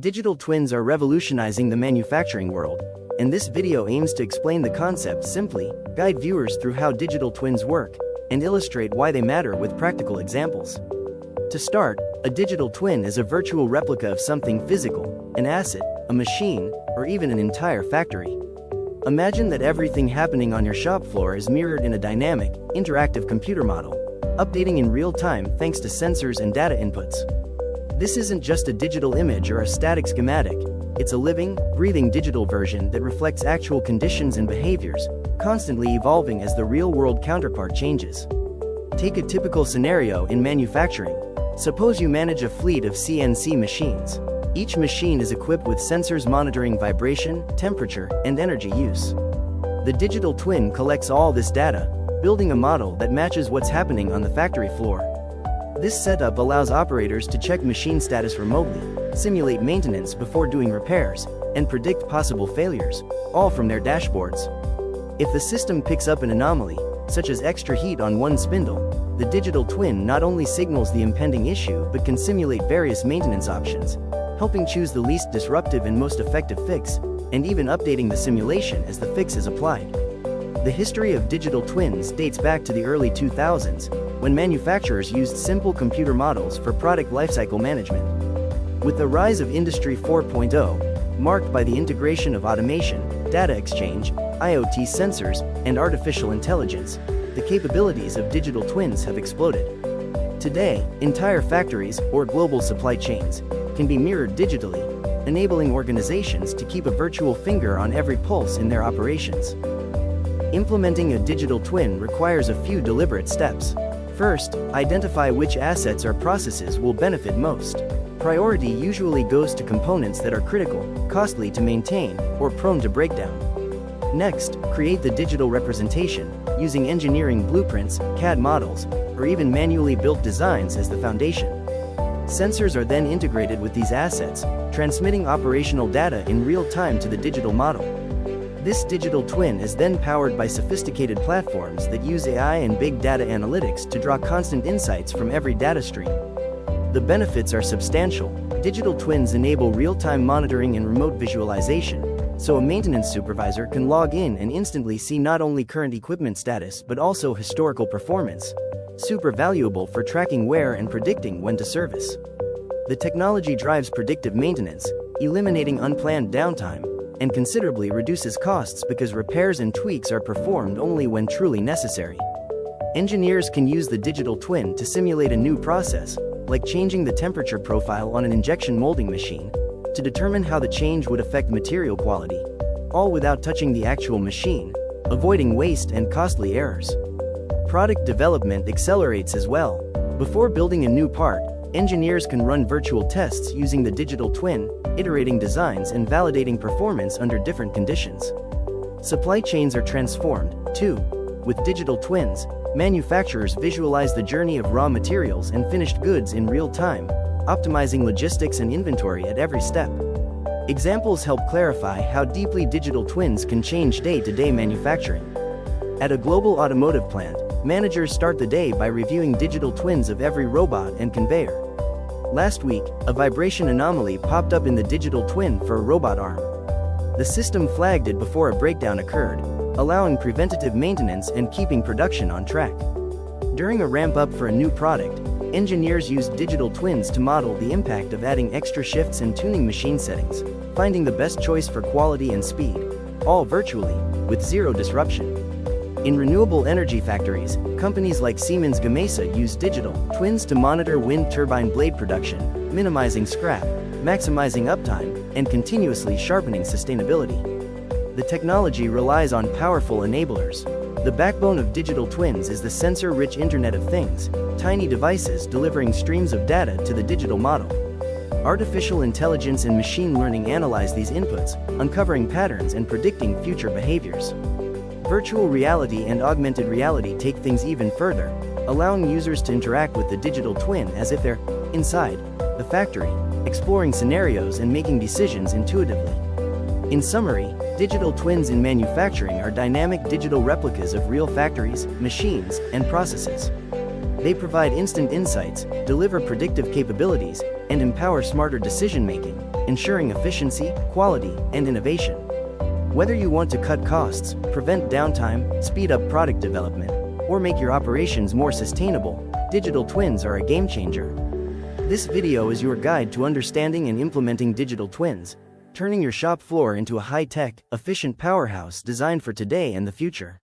Digital twins are revolutionizing the manufacturing world, and this video aims to explain the concept simply, guide viewers through how digital twins work, and illustrate why they matter with practical examples. To start, a digital twin is a virtual replica of something physical, an asset, a machine, or even an entire factory. Imagine that everything happening on your shop floor is mirrored in a dynamic, interactive computer model, updating in real time thanks to sensors and data inputs. This isn't just a digital image or a static schematic, it's a living, breathing digital version that reflects actual conditions and behaviors, constantly evolving as the real-world counterpart changes. Take a typical scenario in manufacturing. Suppose you manage a fleet of CNC machines. Each machine is equipped with sensors monitoring vibration, temperature, and energy use. The digital twin collects all this data, building a model that matches what's happening on the factory floor. This setup allows operators to check machine status remotely, simulate maintenance before doing repairs, and predict possible failures, all from their dashboards. If the system picks up an anomaly, such as extra heat on one spindle, the digital twin not only signals the impending issue but can simulate various maintenance options, helping choose the least disruptive and most effective fix, and even updating the simulation as the fix is applied. The history of digital twins dates back to the early 2000s, when manufacturers used simple computer models for product lifecycle management. With the rise of Industry 4.0, marked by the integration of automation, data exchange, IoT sensors, and artificial intelligence, the capabilities of digital twins have exploded. Today, entire factories, or global supply chains, can be mirrored digitally, enabling organizations to keep a virtual finger on every pulse in their operations. Implementing a digital twin requires a few deliberate steps. First, identify which assets or processes will benefit most. Priority usually goes to components that are critical, costly to maintain, or prone to breakdown. Next, create the digital representation, using engineering blueprints, CAD models, or even manually built designs as the foundation. Sensors are then integrated with these assets, transmitting operational data in real time to the digital model. This digital twin is then powered by sophisticated platforms that use AI and big data analytics to draw constant insights from every data stream. The benefits are substantial. Digital twins enable real-time monitoring and remote visualization, so a maintenance supervisor can log in and instantly see not only current equipment status but also historical performance, super valuable for tracking wear and predicting when to service. The technology drives predictive maintenance, eliminating unplanned downtime, and considerably reduces costs because repairs and tweaks are performed only when truly necessary. Engineers can use the digital twin to simulate a new process, like changing the temperature profile on an injection molding machine, to determine how the change would affect material quality, all without touching the actual machine, avoiding waste and costly errors. Product development accelerates as well. Before building a new part, engineers can run virtual tests using the digital twin, iterating designs and validating performance under different conditions. Supply chains are transformed, too. With digital twins, manufacturers visualize the journey of raw materials and finished goods in real time, optimizing logistics and inventory at every step. Examples help clarify how deeply digital twins can change day-to-day manufacturing. At a global automotive plant, managers start the day by reviewing digital twins of every robot and conveyor. Last week, a vibration anomaly popped up in the digital twin for a robot arm. The system flagged it before a breakdown occurred, allowing preventative maintenance and keeping production on track. During a ramp-up for a new product, engineers used digital twins to model the impact of adding extra shifts and tuning machine settings, finding the best choice for quality and speed, all virtually, with zero disruption. In renewable energy factories, companies like Siemens Gamesa use digital twins to monitor wind turbine blade production, minimizing scrap, maximizing uptime, and continuously sharpening sustainability. The technology relies on powerful enablers. The backbone of digital twins is the sensor-rich Internet of Things, tiny devices delivering streams of data to the digital model. Artificial intelligence and machine learning analyze these inputs, uncovering patterns and predicting future behaviors. Virtual reality and augmented reality take things even further, allowing users to interact with the digital twin as if they're inside the factory, exploring scenarios and making decisions intuitively. In summary, digital twins in manufacturing are dynamic digital replicas of real factories, machines, and processes. They provide instant insights, deliver predictive capabilities, and empower smarter decision-making, ensuring efficiency, quality, and innovation. Whether you want to cut costs, prevent downtime, speed up product development, or make your operations more sustainable, digital twins are a game changer. This video is your guide to understanding and implementing digital twins, turning your shop floor into a high-tech, efficient powerhouse designed for today and the future.